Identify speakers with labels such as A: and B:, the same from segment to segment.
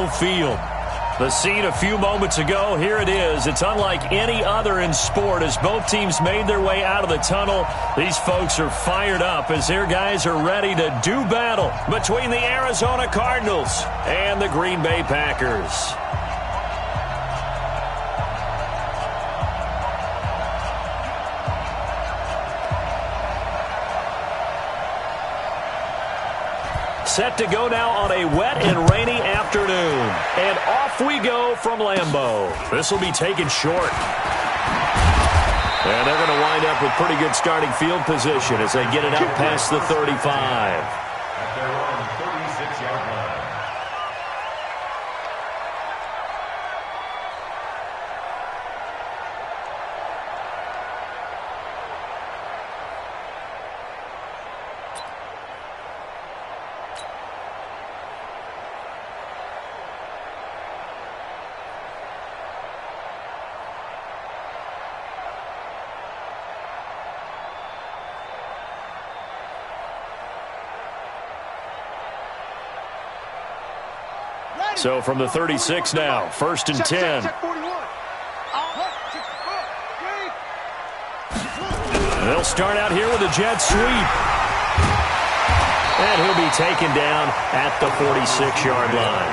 A: home field. The scene a few moments ago, here it is. It's unlike any other in sport as both teams made their way out of the tunnel. These folks are fired up as their guys are ready to do battle between the Arizona Cardinals and the Green Bay Packers. Set to go now on a wet and rainy afternoon. And off we go from Lambeau. This will be taken short. And they're going to wind up with pretty good starting field position as they get it out past the 35.
B: At their own 36-yard line.
A: So from the 36 now, 1st and 10. They'll start out here with a jet sweep. And he'll be taken down at the 46-yard line.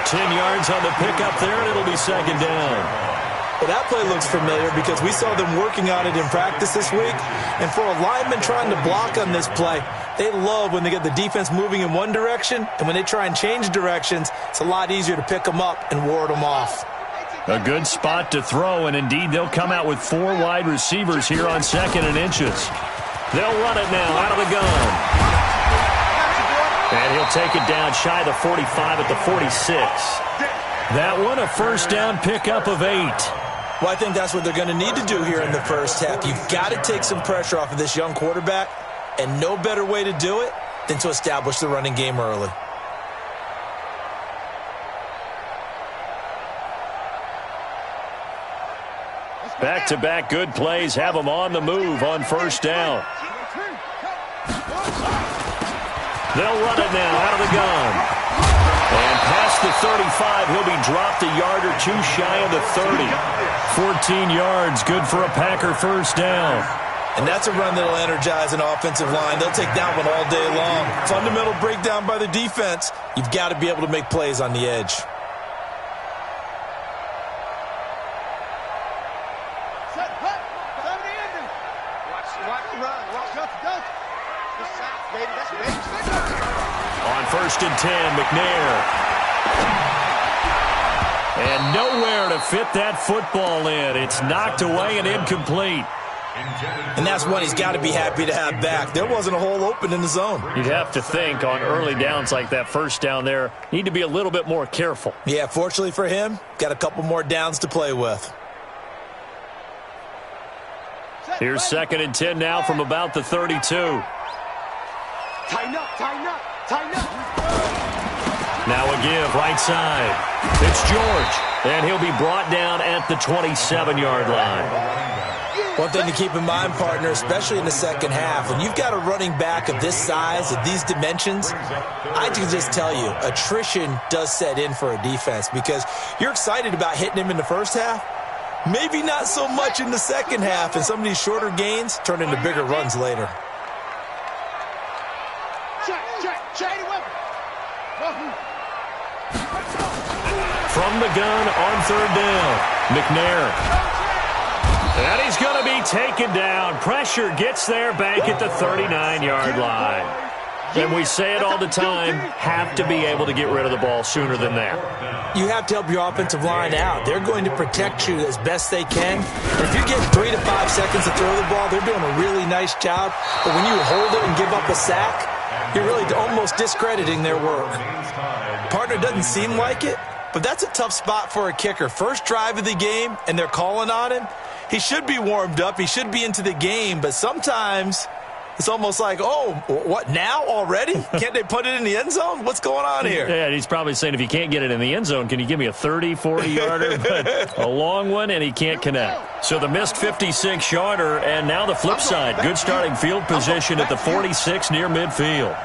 A: 10 yards on the pickup there, and it'll be 2nd down.
C: Well, that play looks familiar because we saw them working on it in practice this week. And for a lineman trying to block on this play, they love when they get the defense moving in one direction, and when they try and change directions, it's a lot easier to pick them up and ward them off.
A: A good spot to throw, and indeed they'll come out with 4 wide receivers here on 2nd and inches. They'll run it now out of the gun. And he'll take it down shy of the 45 at the 46. That one a 1st down pickup of 8.
C: Well, I think that's what they're going to need to do here in the first half. You've got to take some pressure off of this young quarterback, and no better way to do it than to establish the running game early.
A: Back-to-back good plays have them on the move on 1st down. They'll run it now out of the gun. And past the 35, he'll be dropped a yard or 2 shy of the 30. 14 yards, good for a Packer 1st down.
C: And that's a run that'll energize an offensive line. They'll take that one all day long. Fundamental breakdown by the defense. You've got to be able to make plays on the edge.
A: On 1st and 10, McNair. And nowhere to fit that football in. It's knocked away and incomplete.
C: And that's one he's got to be happy to have back. There wasn't a hole open in the zone.
A: You'd have to think on early downs like that 1st down there, need to be a little bit more careful.
C: Yeah, fortunately for him, got a couple more downs to play with.
A: Here's 2nd and 10 now from about the 32.
D: Tighten up, tighten up, tighten up.
A: Now a give, right side. It's George, and he'll be brought down at the 27-yard line.
C: One thing to keep in mind, partner, especially in the second half, when you've got a running back of this size, of these dimensions, I can just tell you, attrition does set in for a defense because you're excited about hitting him in the first half, maybe not so much in the second half, and some of these shorter gains turn into bigger runs later.
A: From the gun on 3rd down, McNair. And he's going to be taken down. Pressure gets there back at the 39-yard line. And we say it all the time, have to be able to get rid of the ball sooner than that.
C: You have to help your offensive line out. They're going to protect you as best they can. And if you get 3 to 5 seconds to throw the ball, they're doing a really nice job. But when you hold it and give up a sack, you're really almost discrediting their work. Partner, doesn't seem like it, but that's a tough spot for a kicker. First drive of the game, and they're calling on him. He should be warmed up. He should be into the game, but sometimes it's almost like, oh, what, now already? Can't they put it in the end zone? What's going on here?
A: Yeah, he's probably saying if you can't get it in the end zone, can you give me a 30, 40-yarder? But a long one, and he can't connect. So the missed 56-yarder, and now the flip side. Good starting field position at the 46 near midfield.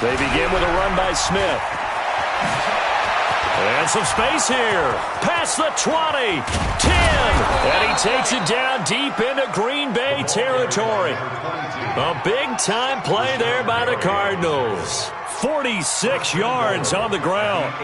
A: They begin with a run by Smith. And some space here. Past the 20. 10. And he takes it down deep into Green Bay territory. A big-time play there by the Cardinals. 46 yards on the ground.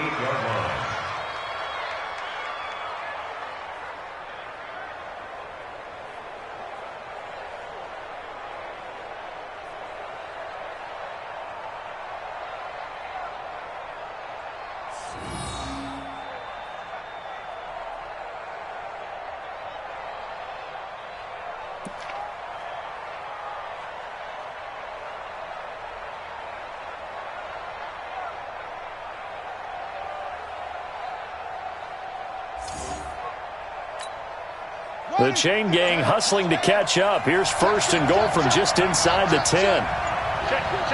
A: The chain gang hustling to catch up. Here's first and goal from just inside the 10.
D: Check 25,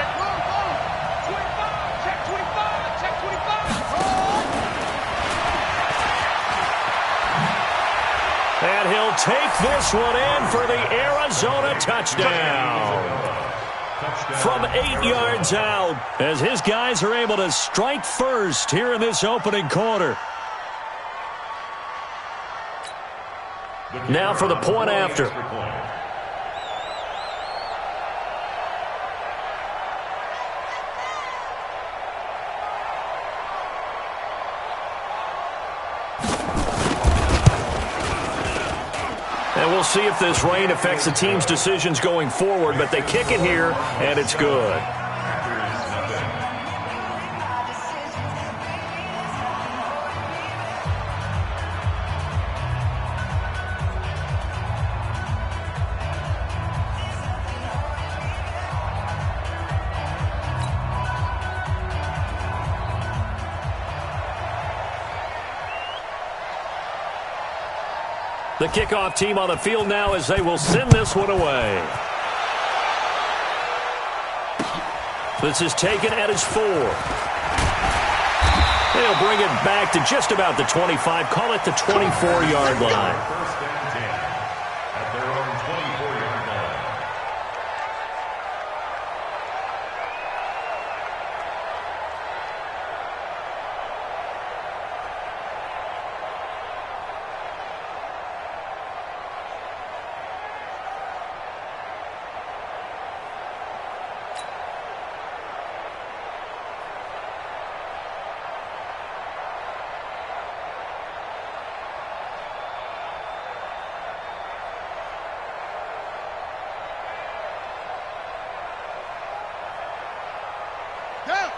D: check 25, check 25.
A: And he'll take this one in for the Arizona touchdown. From 8 yards out, as his guys are able to strike first here in this opening quarter. Now for the point after. And we'll see if this rain affects the team's decisions going forward, but they kick it here, and it's good. The kickoff team on the field now as they will send this one away. This is taken at his 4. They'll bring it back to just about the 25. Call it the 24-yard line.
B: First and 10 at their own 24-yard line.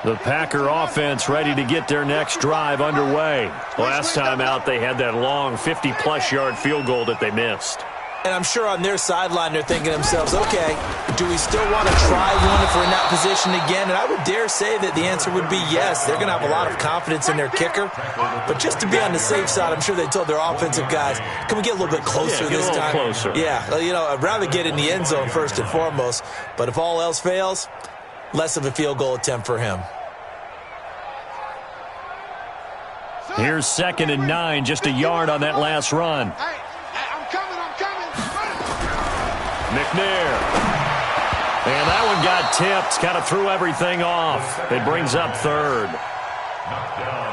A: The Packer offense ready to get their next drive underway. Last time out, they had that long 50-plus yard field goal that they missed.
C: And I'm sure on their sideline they're thinking to themselves, okay, do we still want to try one if we're in that position again? And I would dare say that the answer would be yes. They're going to have a lot of confidence in their kicker. But just to be on the safe side, I'm sure they told their offensive guys, can we get a little bit closer this time?
A: Closer.
C: Yeah, you know, I'd rather get in the end zone first and foremost. But if all else fails, less of a field goal attempt for him.
A: Here's 2nd and 9, just a yard on that last run.
D: Hey, I'm coming.
A: McNair. And that one got tipped, kind of threw everything off. It brings up 3rd.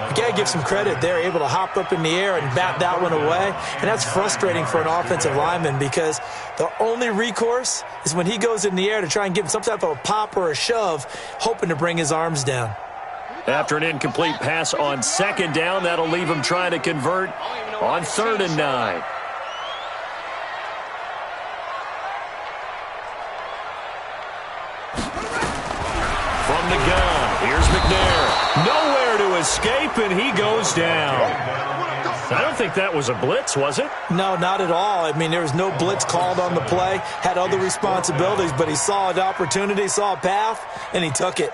C: You got to give some credit. They're able to hop up in the air and bat that one away. And that's frustrating for an offensive lineman because the only recourse is when he goes in the air to try and give him some type of a pop or a shove, hoping to bring his arms down.
A: After an incomplete pass on 2nd down, that'll leave him trying to convert on 3rd and 9. From the gun, here's McNair. Nowhere to escape, and he goes down. I don't think that was a blitz, was it?
C: No, not at all. I mean, there was no blitz called on the play. Had other responsibilities, but he saw an opportunity, saw a path, and he took it.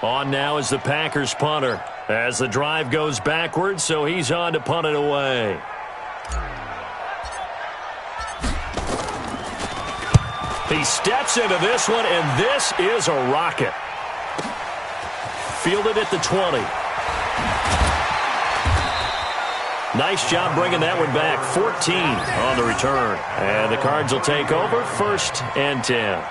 A: On now is the Packers punter as the drive goes backwards, so he's on to punt it away. He steps into this one, and this is a rocket. Fielded at the 20. Nice job bringing that one back. 14 on the return. And the Cards will take over 1st and 10.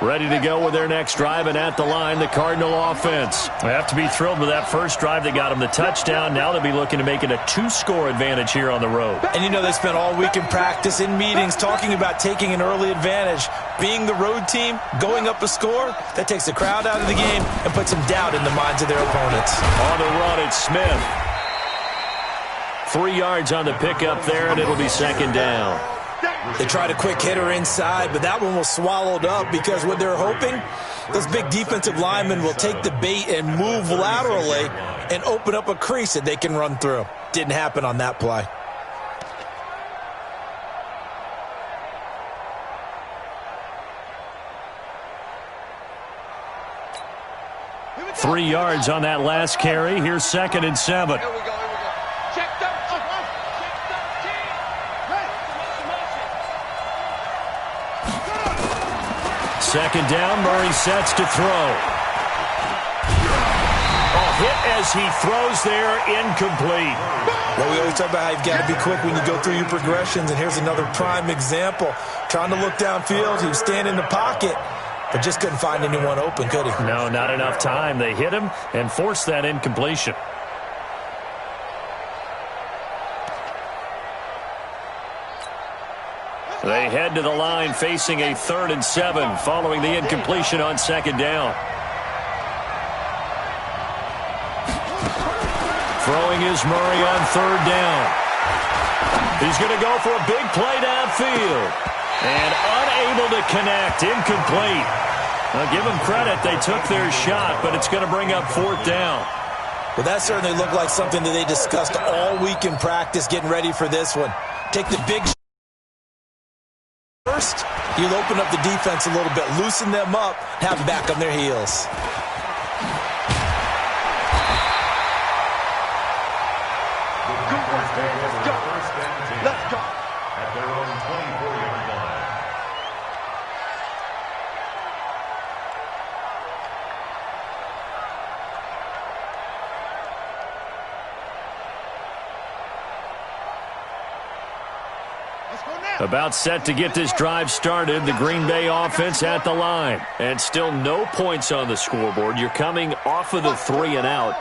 A: Ready to go with their next drive, and at the line, the Cardinal offense. They have to be thrilled with that first drive. They got them the touchdown. Now they'll be looking to make it a 2-score advantage here on the road.
C: And you know they spent all week in practice, in meetings, talking about taking an early advantage. Being the road team, going up a score, that takes the crowd out of the game and puts some doubt in the minds of their opponents.
A: On the run, it's Smith. 3 yards on the pickup there, and it'll be second down.
C: They tried a quick hitter inside, but that one was swallowed up because what they're hoping, those big defensive linemen will take the bait and move laterally and open up a crease that they can run through. Didn't happen on that play.
A: Three yards on that last carry. Here's second and 7.
D: Here we go. Check 13.
A: Second down, Murray sets to throw. Hit as he throws there, incomplete.
C: Well, we always talk about how you've got to be quick when you go through your progressions, and here's another prime example. Trying to look downfield, he was standing in the pocket, but just couldn't find anyone open, could he?
A: No, not enough time. They hit him and forced that incompletion. They head to the line facing a 3rd and 7 following the incompletion on second down. Throwing is Murray on 3rd down. He's going to go for a big play downfield. And unable to connect, incomplete. Now give them credit, they took their shot, but it's going to bring up 4th down.
C: Well, that certainly looked like something that they discussed all week in practice, getting ready for this one. Take the big shot first, you'll open up the defense a little bit, loosen them up, have them back on their heels.
D: Let's go.
B: At their own 24-yard line.
A: About set to get this drive started, the Green Bay offense at the line. And still no points on the scoreboard. You're coming off of the 3 and out.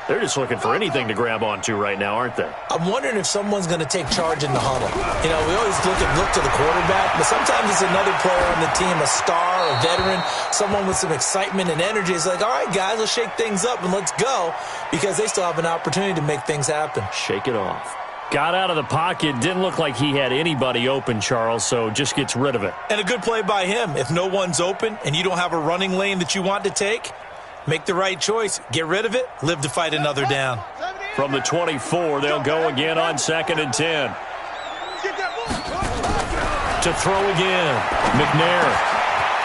A: They're just looking for anything to grab onto right now, aren't they?
C: I'm wondering if someone's going to take charge in the huddle. You know, we always look to the quarterback, but sometimes it's another player on the team, a star, a veteran, someone with some excitement and energy. It's like, all right, guys, let's shake things up and let's go, because they still have an opportunity to make things happen.
A: Shake it off. Got out of the pocket. Didn't look like he had anybody open, Charles, so just gets rid of it.
C: And a good play by him. If no one's open and you don't have a running lane that you want to take, make the right choice. Get rid of it. Live to fight another down.
A: From the 24, they'll go again on 2nd and 10. To throw again. McNair.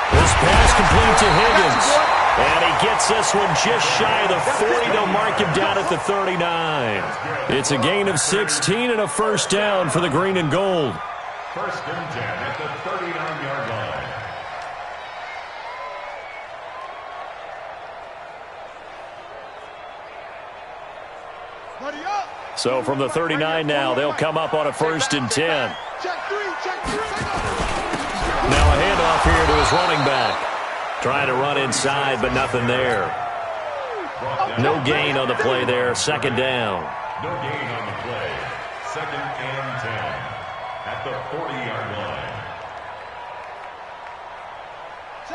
A: This pass complete to Higgins. And he gets this one just shy of the 40. They'll mark him down at the 39. It's a gain of 16 and a first down for the green and gold.
B: 1st and 10 at the 39-yard line.
A: So from the 39 now, they'll come up on a 1st and 10. Now a handoff here to his running back. Trying to run inside, but nothing there. No gain on the play there. 2nd down.
B: No gain on the play. 2nd and 10 at the 40-yard line.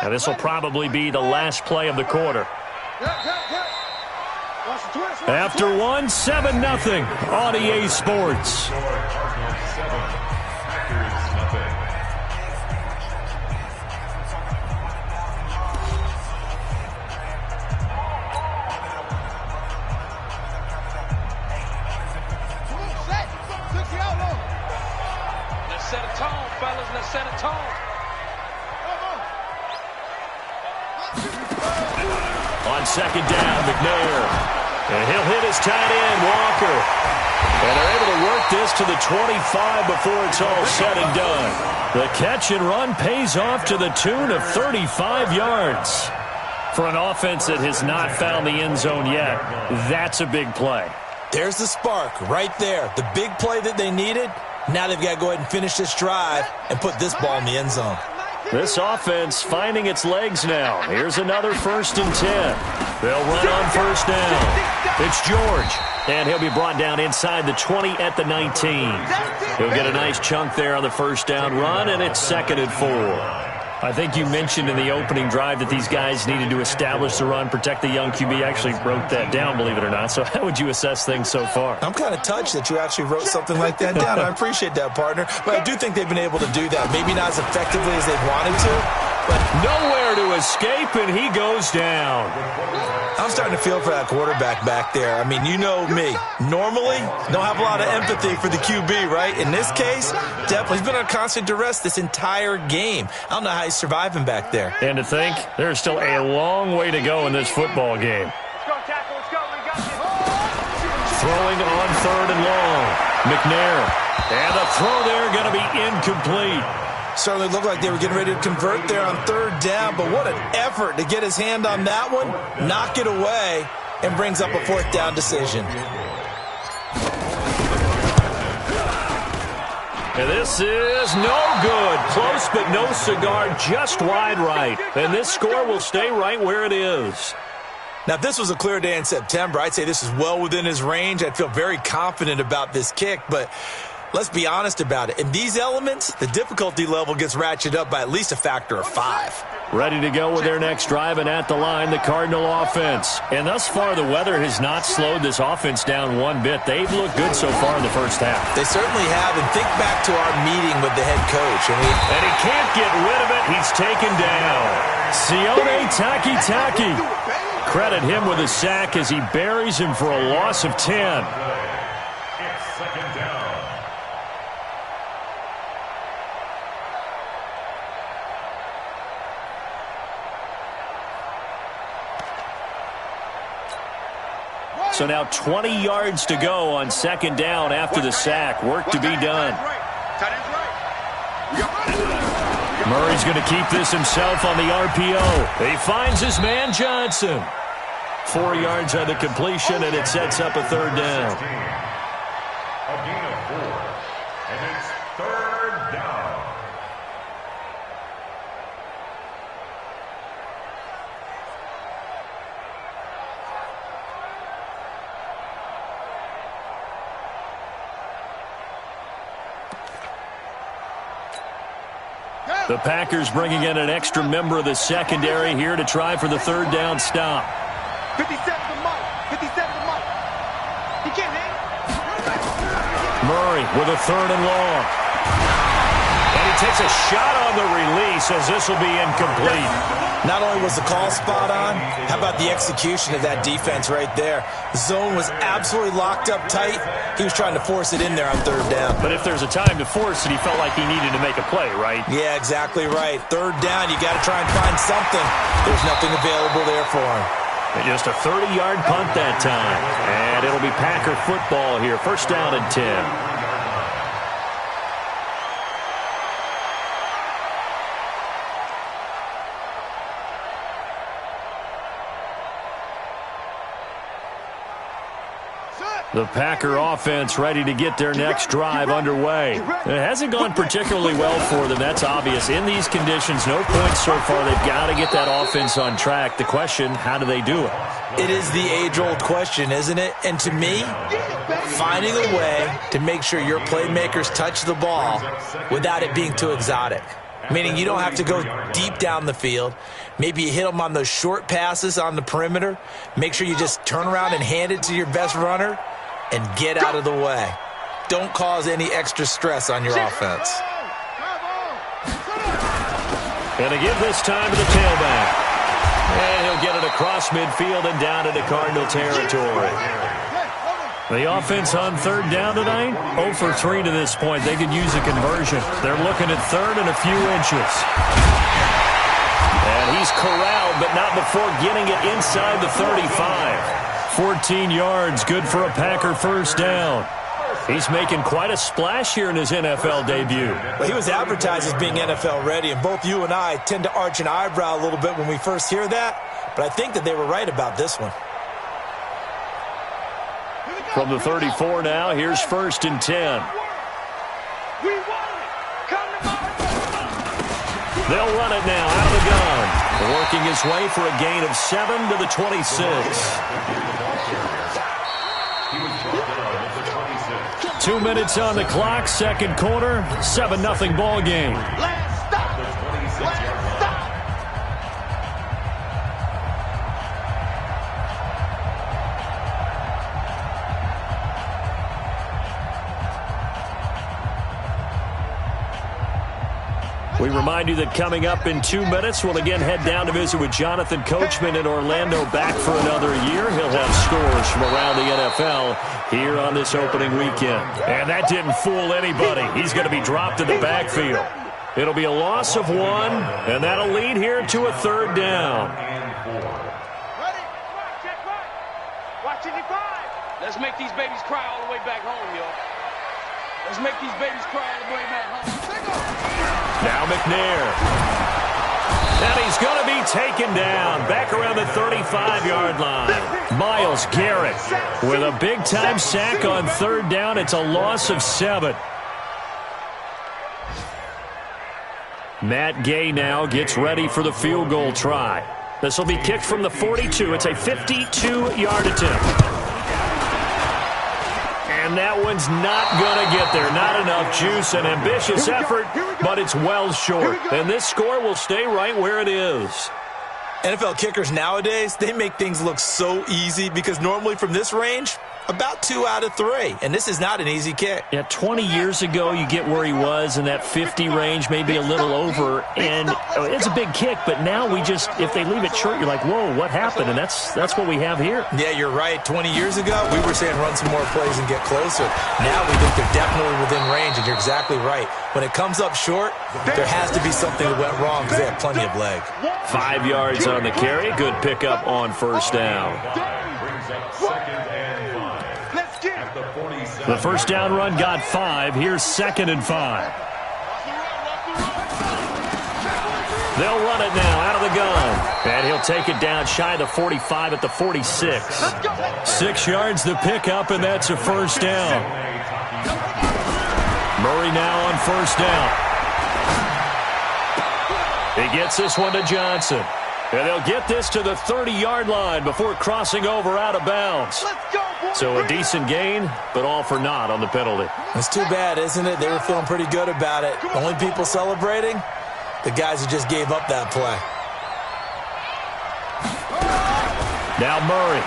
A: And this will probably be the last play of the quarter. After one, 7-0 on EA Sports.
B: Cardinals 7, Packers nothing.
D: Let's set a tone, fellas. Let's set a tone.
A: On 2nd down, McNair. And he'll hit his tight end, Walker. And they're able to work this to the 25 before it's all said and done. The catch and run pays off to the tune of 35 yards. For an offense that has not found the end zone yet, that's a big play.
C: There's the spark right there. The big play that they needed. Now they've got to go ahead and finish this drive and put this ball in the end zone.
A: This offense finding its legs now. Here's another 1st and 10. They'll run on 1st down. It's George. And he'll be brought down inside the 20 at the 19. He'll get a nice chunk there on the 1st down run, and it's 2nd and 4. I think you mentioned in the opening drive that these guys needed to establish the run, protect the young QB. I actually wrote that down, believe it or not. So how would you assess things so far?
C: I'm kind of touched that you actually wrote something like that down. I appreciate that, partner. But I do think they've been able to do that. Maybe not as effectively as they wanted to, but
A: nowhere to escape, and he goes down.
C: I'm starting to feel for that quarterback back there. I mean, you know me. Normally, don't have a lot of empathy for the QB, right? In this case, definitely. He's been on constant duress this entire game. I don't know how he's surviving back there.
A: And to think, there's still a long way to go in this football game. Throwing on 3rd and long. McNair. And the throw there going to be incomplete.
C: Certainly looked like they were getting ready to convert there on 3rd down, but what an effort to get his hand on that one, knock it away, and brings up a 4th down decision.
A: And this is no good. Close, but no cigar, just wide right. And this score will stay right where it is.
C: Now, if this was a clear day in September, I'd say this is well within his range. I'd feel very confident about this kick, but let's be honest about it. In these elements, the difficulty level gets ratcheted up by at least a factor of 5.
A: Ready to go with their next drive, and at the line, the Cardinal offense. And thus far, the weather has not slowed this offense down one bit. They've looked good so far in the first half.
C: They certainly have, and think back to our meeting with the head coach.
A: And he can't get rid of it. He's taken down. Sione Takitaki. Credit him with a sack as he buries him for a loss of 10.
B: It's 2nd down.
A: So now 20 yards to go on 2nd down after the sack. Work to be done. Murray's going to keep this himself on the RPO. He finds his man Johnson. 4 yards on the completion, and it sets up a 3rd down.
B: A gain of 4, and it's 3rd down.
A: The Packers bringing in an extra member of the secondary here to try for the 3rd down stop.
D: 57 to Mike. 57 to Mike. He can't hang.
A: Murray with a 3rd and long. And he takes a shot on the release as this will be incomplete.
C: Not only was the call spot on, how about the execution of that defense right there? The zone was absolutely locked up tight. He was trying to force it in there on 3rd down.
A: But if there's a time to force it, he felt like he needed to make a play, right?
C: Yeah, exactly right. 3rd down, you got to try and find something. There's nothing available there for him.
A: And just a 30-yard punt that time. And it'll be Packer football here. 1st down and 10. The Packer offense ready to get their next drive underway. It hasn't gone particularly well for them. That's obvious. In these conditions, no points so far. They've got to get that offense on track. The question, how do they do it?
C: It is the age-old question, isn't it? And to me, finding a way to make sure your playmakers touch the ball without it being too exotic. Meaning you don't have to go deep down the field. Maybe you hit them on those short passes on the perimeter. Make sure you just turn around and hand it to your best runner and get out of the way. Don't cause any extra stress on your offense.
A: And to give this time to the tailback. And he'll get it across midfield and down into Cardinal territory. The offense on 3rd down tonight, 0 for 3 to this point. They could use a conversion. They're looking at 3rd and a few inches. And he's corralled, but not before getting it inside the 35. 14 yards, good for a Packer 1st down. He's making quite a splash here in his NFL debut.
C: Well, he was advertised as being NFL ready, and both you and I tend to arch an eyebrow a little bit when we first hear that, but I think that they were right about this one.
A: From the 34 now, here's 1st and 10.
D: We won it. Come to
A: They'll run it now out of the gun. Working his way for a gain of 7 to the 26. 2 minutes on the clock, second quarter, 7-0 ball game.
D: Last stop. Last stop.
A: We remind you that coming up in 2 minutes, we'll again head down to visit with Jonathan Coachman in Orlando, back for another year. He'll have scores from around the NFL here on this opening weekend. And that didn't fool anybody. He's going to be dropped in the backfield. It'll be a loss of 1, and that'll lead here to a third down.
D: Ready? Check right. Watching your five.
E: Let's make these babies cry all the way back home, yo. Let's make these babies cry all the way back home.
A: Now McNair. And he's going to be taken down back around the 35-yard line. Myles Garrett with a big-time sack on third down. It's a loss of 7. Matt Gay now gets ready for the field goal try. This will be kicked from the 42. It's a 52-yard attempt. And that one's not going to get there. Not enough juice. An ambitious effort, but it's well short. And this score will stay right where it is.
C: NFL kickers nowadays, they make things look so easy because normally from this range, about 2 out of 3. And this is not an easy kick.
A: Yeah, 20 years ago, you get where he was in that 50 range, maybe a little over. And it's a big kick, but now we just, if they leave it short, you're like, whoa, what happened? And that's what we have here.
C: Yeah, you're right. 20 years ago, we were saying run some more plays and get closer. Now we think they're definitely within range, and you're exactly right. When it comes up short, there has to be something that went wrong because they have plenty of leg.
A: 5 yards on the carry. Good pickup on first down. The first down run got 5. Here's 2nd and 5. They'll run it now out of the gun. And he'll take it down shy of the 45 at the 46. 6 yards the pickup, and that's a first down. Murray now on first down. He gets this one to Johnson. And they'll get this to the 30-yard line before crossing over out of bounds. So a decent gain, but all for naught on the penalty.
C: It's too bad, isn't it? They were feeling pretty good about it. The only people celebrating, the guys who just gave up that play.
A: Now Murray.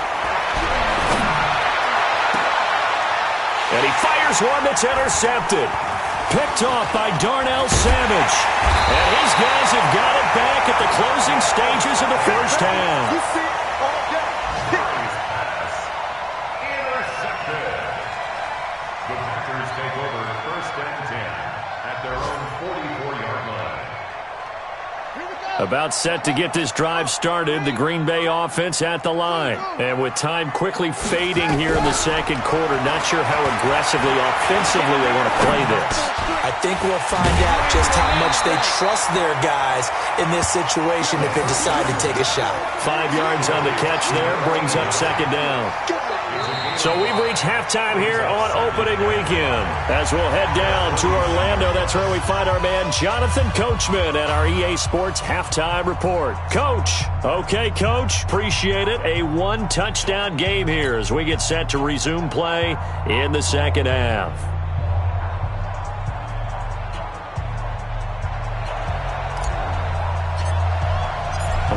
A: And he fires one that's intercepted. Picked off by Darnell Savage. And these guys have got it back at the closing stages of the first half.
B: Intercepted. The Packers take over 1st and 10 at their own 44-yard line.
A: About set to get this drive started, the Green Bay offense at the line. And with time quickly fading here in the second quarter, not sure how aggressively, offensively they want to play this.
C: I think we'll find out just how much they trust their guys in this situation if they decide to take a shot.
A: 5 yards on the catch there, brings up 2nd down. So we've reached halftime here on opening weekend. As we'll head down to Orlando, that's where we find our man Jonathan Coachman at our EA Sports Halftime Report. Coach. Okay, Coach. Appreciate it. A 1-touchdown game here as we get set to resume play in the second half.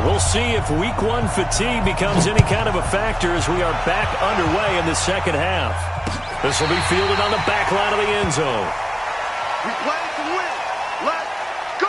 A: We'll see if week 1 fatigue becomes any kind of a factor as we are back underway in the second half. This will be fielded on the back line of the end zone.
D: We play to win. Let's go.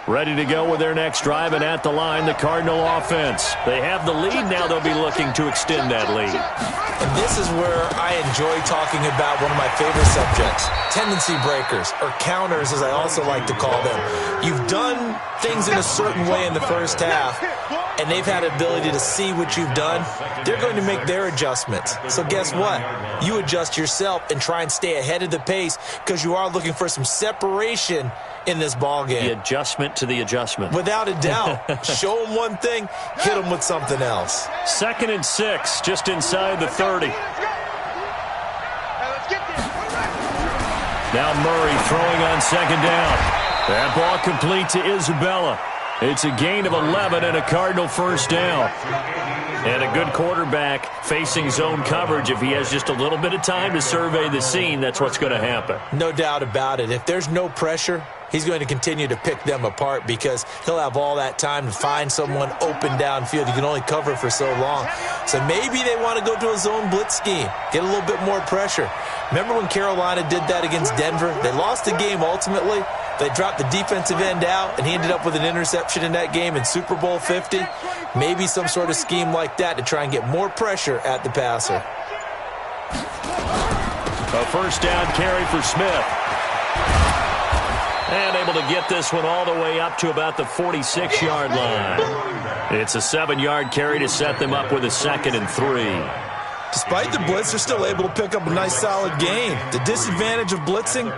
A: Ready to go with their next drive, and at the line, the Cardinal offense. They have the lead. Now they'll be looking to extend that lead.
C: And this is where I enjoy talking about one of my favorite subjects, tendency breakers, or counters, as I also like to call them. You've done things in a certain way in the first half, and they've had the ability to see what you've done. They're going to make their adjustments. So guess what? You adjust yourself and try and stay ahead of the pace because you are looking for some separation in this ball game.
A: The adjustment to the adjustment.
C: Without a doubt. Show them one thing, hit them with something else.
A: 2nd and 6, just inside the 30. Now Murray throwing on 2nd down. That ball complete to Isabella. It's a gain of 11 and a Cardinal first down. And a good quarterback facing zone coverage. If he has just a little bit of time to survey the scene, that's what's going to happen.
C: No doubt about it. If there's no pressure, he's going to continue to pick them apart because he'll have all that time to find someone open downfield. You can only cover for so long. So maybe they want to go to a zone blitz scheme, get a little bit more pressure. Remember when Carolina did that against Denver? They lost the game ultimately. They dropped the defensive end out, and he ended up with an interception in that game in Super Bowl 50. Maybe some sort of scheme like that to try and get more pressure at the passer.
A: A first down carry for Smith. And able to get this one all the way up to about the 46-yard line. It's a 7-yard carry to set them up with a 2nd and 3.
C: Despite the blitz, they're still able to pick up a nice solid gain. The disadvantage of blitzing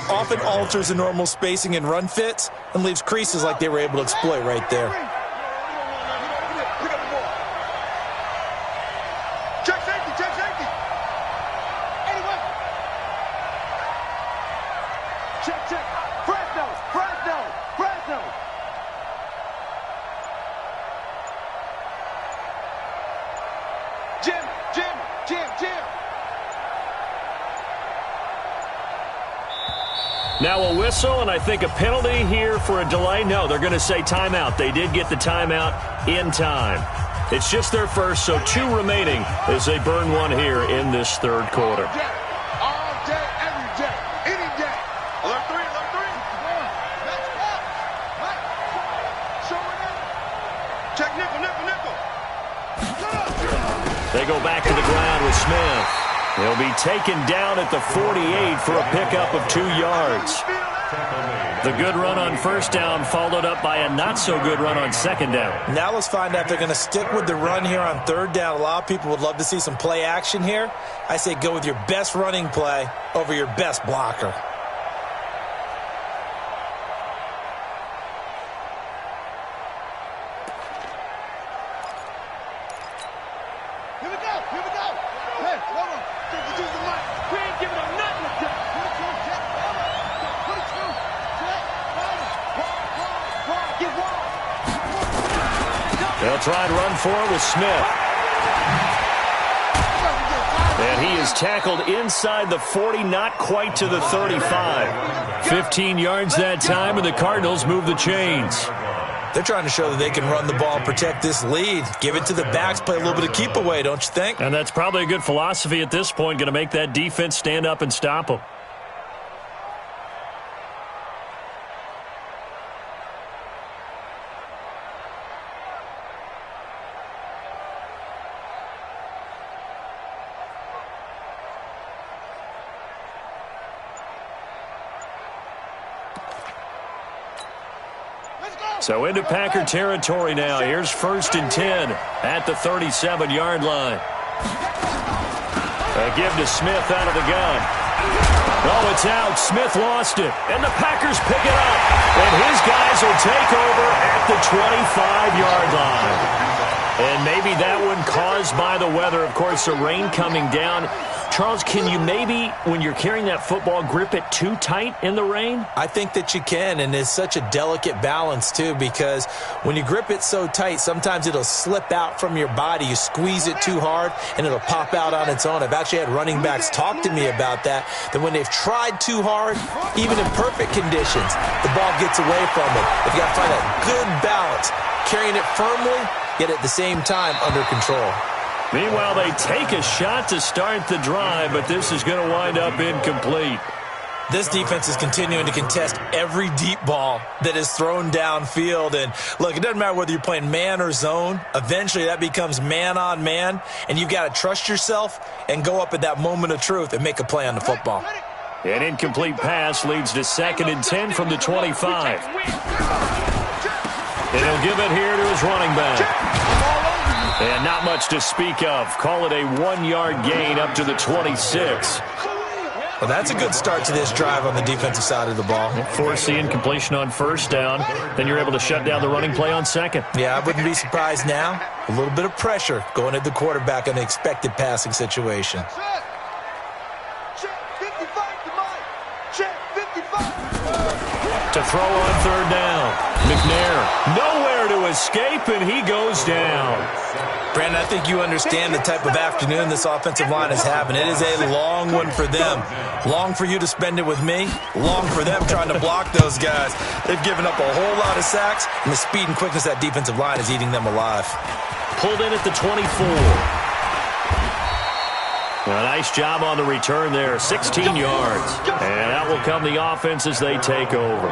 C: often alters the normal spacing and run fits and leaves creases like they were able to exploit right there.
D: Check safety, check safety. Anyway. Check. Fresno. Jim.
A: Now a whistle, and I think a penalty here for a delay. No, they're going to say timeout. They did get the timeout in time. It's just their first, so 2 remaining as they burn one here in this third quarter.
D: All day, every day, any day. Alert 3. Let's go. Show it. Check nickel.
A: They go back to the ground with Smith. He'll be taken down at the 48 for a pickup of 2 yards. The good run on first down followed up by a not-so-good run on 2nd down.
C: Now let's find out if they're going to stick with the run here on 3rd down. A lot of people would love to see some play action here. I say go with your best running play over your best blocker.
D: Here we go. Hey, hold on. Use the mic. We ain't giving them nothing to do.
A: They'll try and run for it with Smith. And he is tackled inside the 40, not quite to the 35. 15 yards that time, and the Cardinals move the chains.
C: They're trying to show that they can run the ball and protect this lead. Give it to the backs, play a little bit of keep away, don't you think?
A: And that's probably a good philosophy at this point, going to make that defense stand up and stop them. So into Packer territory now. Here's 1st and 10 at the 37-yard line. A give to Smith out of the gun. Oh, it's out. Smith lost it. And the Packers pick it up. And his guys will take over at the 25-yard line. And maybe that one caused by the weather. Of course, the rain coming down. Charles, can you maybe, when you're carrying that football, grip it too tight in the rain?
C: I think that you can, and it's such a delicate balance, too, because when you grip it so tight, sometimes it'll slip out from your body. You squeeze it too hard, and it'll pop out on its own. I've actually had running backs talk to me about that when they've tried too hard, even in perfect conditions, the ball gets away from them. If you got to find a good balance, carrying it firmly, yet at the same time under control.
A: Meanwhile, they take a shot to start the drive, but this is going to wind up incomplete.
C: This defense is continuing to contest every deep ball that is thrown downfield. And, look, it doesn't matter whether you're playing man or zone. Eventually, that becomes man on man, and you've got to trust yourself and go up at that moment of truth and make a play on the football.
A: An incomplete pass leads to 2nd and 10 from the 25. And he'll give it here to his running back. And not much to speak of. Call it a 1-yard gain up to the 26.
C: Well, that's a good start to this drive on the defensive side of the ball.
A: Force the incompletion on 1st down. Then you're able to shut down the running play on 2nd.
C: Yeah, I wouldn't be surprised now. A little bit of pressure going at the quarterback in the expected passing situation.
A: To throw on 3rd down. McNair nowhere to escape, and he goes down.
C: Brandon, I think you understand the type of afternoon this offensive line is having. It is a long one for them. Long for you to spend it with me. Long for them trying to block those guys. They've given up a whole lot of sacks, and the speed and quickness of that defensive line is eating them alive.
A: Pulled in at the 24. A nice job on the return there. 16 yards. And out will come the offense as they take over.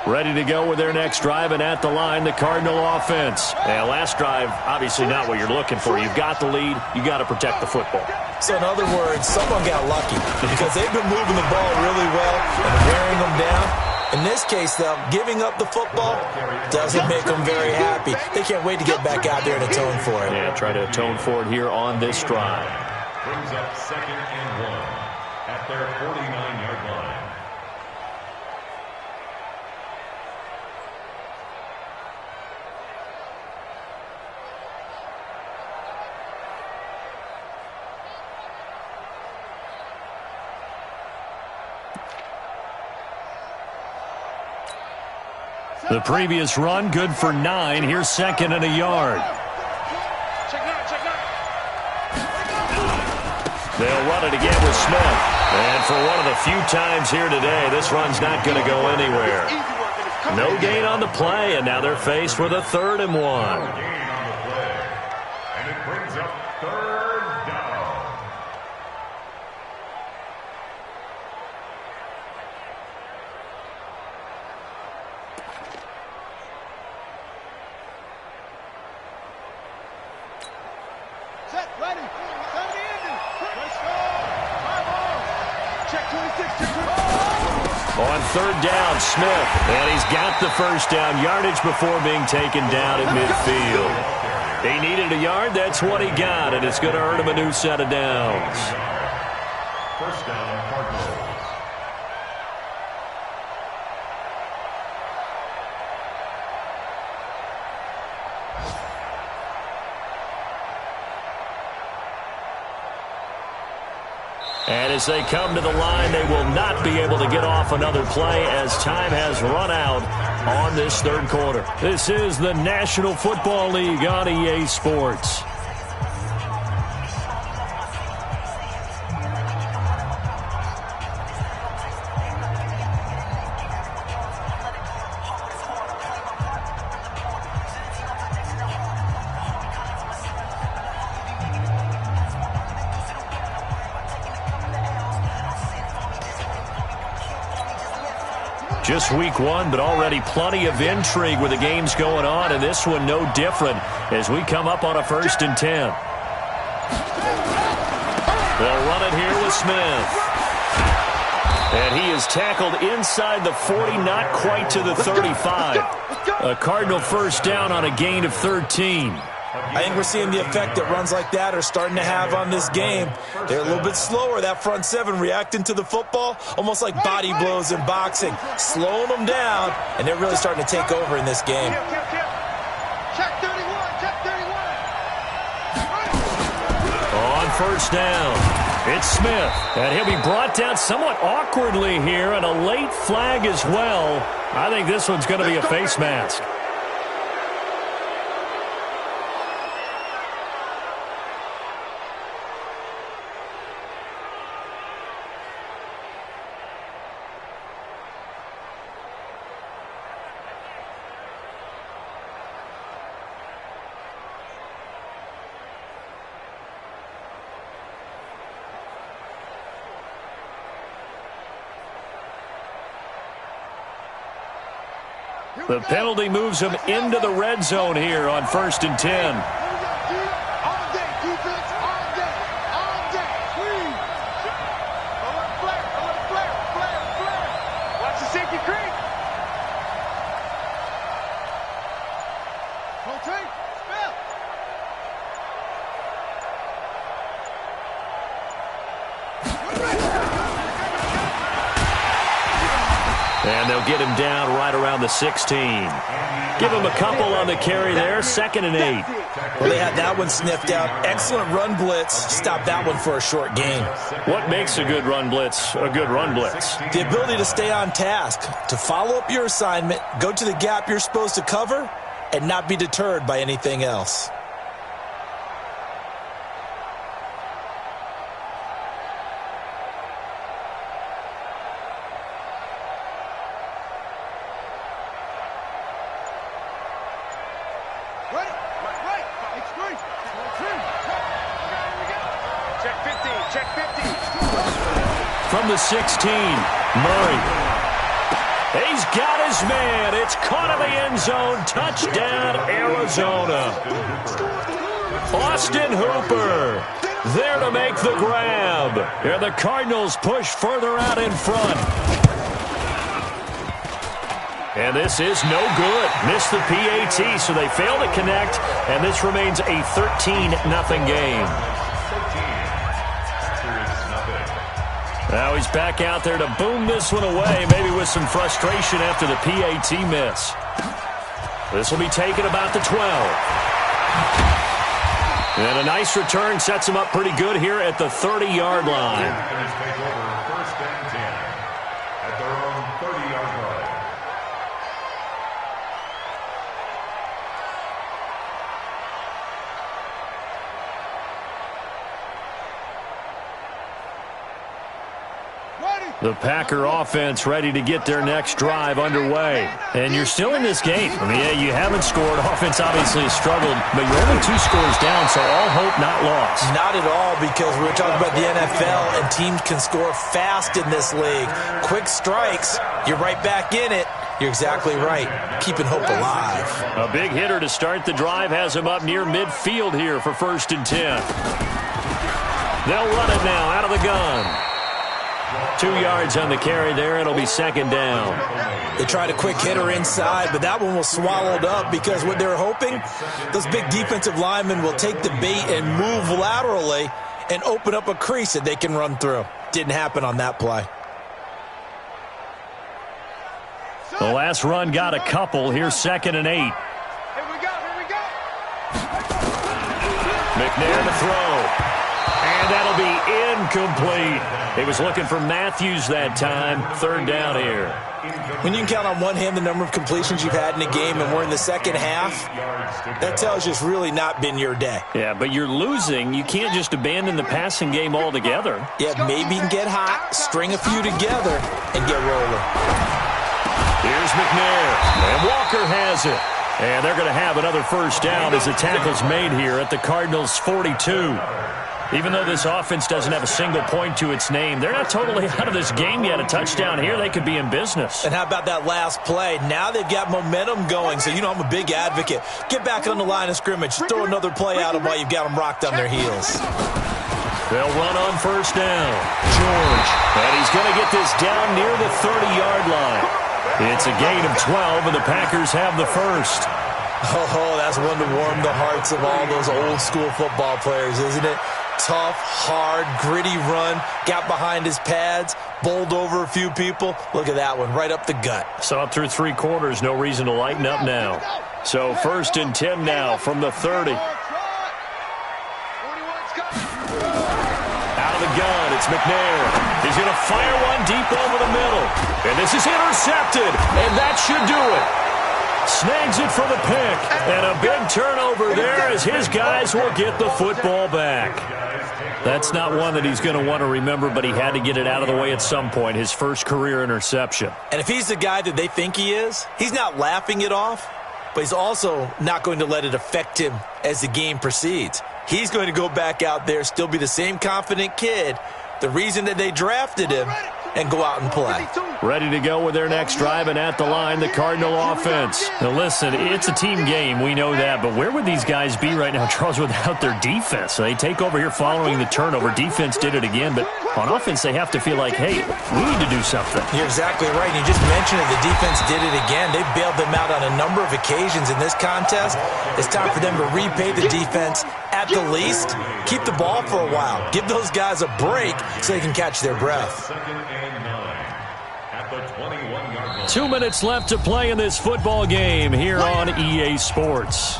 A: Ready to go with their next drive, and at the line, the Cardinal offense. And last drive, obviously not what you're looking for. You've got the lead. You got to protect the football.
C: So in other words, someone got lucky because they've been moving the ball really well and wearing them down. In this case, though, giving up the football doesn't make them very happy. They can't wait to get back out there and atone for it.
A: Yeah, try to atone for it here on this drive.
B: Brings up 2nd and 1 at their 49-yard line.
A: The previous run, good for 9. Here's 2nd and a yard. They'll run it again with Smith. And for one of the few times here today, this run's not going to go anywhere. No gain on the play, and now they're faced with a 3rd and 1.
B: And it brings up 3rd down.
D: Set, ready. Come to the ending. Let's go. High ball. Check 26, check 26.
A: On 3rd down, Smith. And he's got the 1st down yardage before being taken down at midfield. He needed a yard. That's what he got, and it's going to earn him a new set of downs.
B: 1st down, Cardinals.
A: And as they come to the line, they will not be able to get off another play as time has run out on this 3rd quarter. This is the National Football League on EA Sports. Just week 1, but already plenty of intrigue with the games going on, and this one no different as we come up on a 1st and 10. They'll run it here with Smith. And he is tackled inside the 40, not quite to the 35. A Cardinal 1st down on a gain of 13.
C: I think we're seeing the effect that runs like that are starting to have on this game. They're a little bit slower, that front 7 reacting to the football, almost like body blows in boxing, slowing them down, and they're really starting to take over in this game.
D: Check 31, check 31.
A: On 1st down, it's Smith, and he'll be brought down somewhat awkwardly here, and a late flag as well. I think this one's going to be a face mask. The penalty moves him into the red zone here on 1st and 10.
D: All day, defense, all day, all day. Please. Flare. Watch the safety creep. Rotate, spell.
A: And they'll get him down right around the 16. Give him a couple on the carry there. 2nd and 8.
C: Well, they had that one sniffed out. Excellent run blitz. Stop that one for a short gain.
A: What makes a good run blitz a good run blitz?
C: The ability to stay on task, to follow up your assignment, go to the gap you're supposed to cover, and not be deterred by anything else.
A: From the 16, Murray. He's got his man. It's caught in the end zone. Touchdown, Arizona. Austin Hooper there to make the grab. And the Cardinals push further out in front. And this is no good. Missed the PAT, so they fail to connect. And this remains a 13-0 game. Now he's back out there to boom this one away, maybe with some frustration after the PAT miss. This will be taken about the 12. And a nice return sets him up pretty good here at the 30-yard line.
B: Take over 1st and 10 at their own 30-yard line.
A: The Packer offense ready to get their next drive underway. And you're still in this game. I mean, yeah, you haven't scored. Offense obviously has struggled, but you're only 2 scores down, so all hope not lost.
C: Not at all, because we're talking about the NFL, and teams can score fast in this league. Quick strikes, you're right back in it. You're exactly right. Keeping hope alive.
A: A big hitter to start the drive has him up near midfield here for 1st and 10. They'll run it now out of the gun. 2 yards on the carry there. It'll be 2nd down.
C: They tried a quick hitter inside, but that one was swallowed up because what they're hoping, those big defensive linemen will take the bait and move laterally and open up a crease that they can run through. Didn't happen on that play.
A: The last run got a couple. Here's 2nd and 8.
D: Here we go.
A: McNair to throw. And that'll be incomplete. He was looking for Matthews that time. 3rd down here.
C: When you can count on one hand the number of completions you've had in a game and we're in the second half, that tells you it's really not been your day.
A: Yeah, but you're losing. You can't just abandon the passing game altogether.
C: Yeah, maybe you can get hot, string a few together, and get rolling.
A: Here's McNair. And Walker has it. And they're going to have another 1st down as the tackle's made here at the Cardinals' 42. Even though this offense doesn't have a single point to its name, they're not totally out of this game yet. A touchdown here, they could be in business.
C: And how about that last play? Now they've got momentum going, so you know I'm a big advocate. Get back on the line of scrimmage. Throw another play at them while you've got them rocked on their heels.
A: They'll run on 1st down. George. And he's going to get this down near the 30-yard line. It's a gain of 12, and the Packers have the 1st.
C: Oh, that's one to warm the hearts of all those old-school football players, isn't it? Tough, hard, gritty run, got behind his pads, bowled over a few people. Look at that one, right up the gut.
A: So up through 3 quarters, no reason to lighten up now. So 1st and 10 now from the 30. Out of the gun, It's McNair. He's going to fire one deep over the middle. And this is intercepted, and that should do it. Snags it for the pick, and a big turnover there as his guys will get the football back. That's not one that he's going to want to remember, but he had to get it out of the way at some point, his first career interception.
C: And if he's the guy that they think he is, he's not laughing it off, but he's also not going to let it affect him as the game proceeds. He's going to go back out there, still be the same confident kid, the reason that they drafted him, and go out and play.
A: Ready to go with their next drive, and at the line, the Cardinal offense. Now listen, it's a team game, we know that, but where would these guys be right now, Charles, without their defense? So they take over here following the turnover. Defense did it again, but on offense, they have to feel like, hey, we need to do something.
C: You're exactly right. You just mentioned it. The defense did it again. They bailed them out on a number of occasions in this contest. It's time for them to repay the defense at the least. Keep the ball for a while. Give those guys a break so they can catch their breath.
A: 2 minutes left to play in this football game here on EA Sports.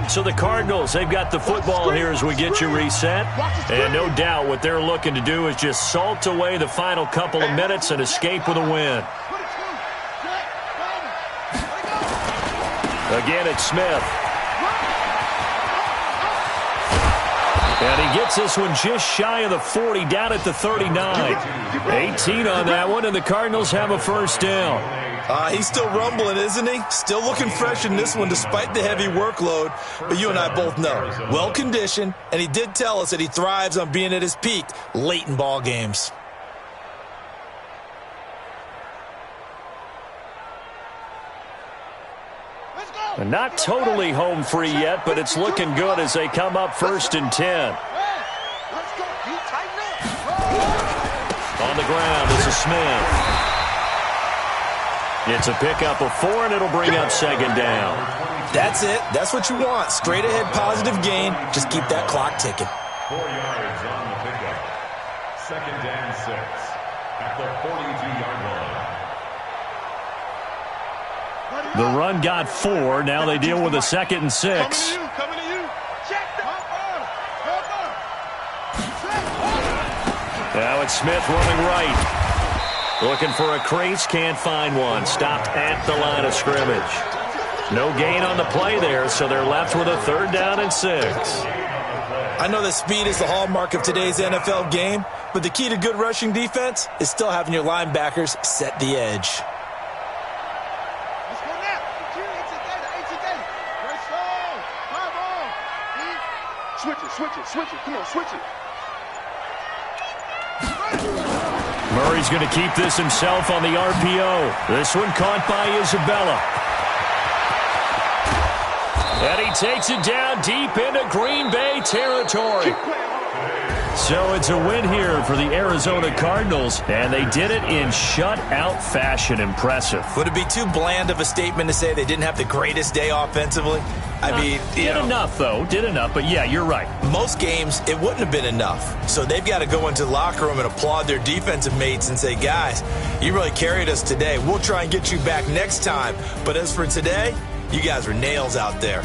A: So the Cardinals, they've got the football here as we get you reset. And no doubt what they're looking to do is just salt away the final couple of minutes and escape with a win. Again, it's Smith. And he gets this one just shy of the 40, down at the 39. 18 on that one, and the Cardinals have a first down.
C: He's still rumbling, isn't he? Still looking fresh in this one despite the heavy workload. But you and I both know, well-conditioned, and he did tell us that he thrives on being at his peak late in ball games.
A: And not totally home free yet, but it's looking good as they come up 1st and 10. On the ground, this is Smith. It's a pickup of 4, and it'll bring up 2nd down.
C: That's it. That's what you want. Straight ahead positive gain. Just keep that clock ticking.
B: 4 yards on the pickup. 2nd and 6 at the 42-yard line.
A: The run got 4. Now they deal with a 2nd and 6.
D: Coming to you. Check the
A: Now it's Smith running right. Looking for a crease, can't find one. Stopped at the line of scrimmage. No gain on the play there, so they're left with a 3rd down and 6.
C: I know that speed is the hallmark of today's NFL game, but the key to good rushing defense is still having your linebackers set the edge.
D: Switch it. Come on, switch it.
A: Murray's going to keep this himself on the RPO. This one caught by Isabella. And he takes it down deep into Green Bay territory. So it's a win here for the Arizona Cardinals, and they did it in shutout fashion. Impressive.
C: Would it be too bland of a statement to say they didn't have the greatest day offensively? I mean,
A: did enough, though. Did enough, but yeah, you're right.
C: Most games, it wouldn't have been enough. So they've got to go into the locker room and applaud their defensive mates and say, guys, you really carried us today. We'll try and get you back next time. But as for today, you guys were nails out there.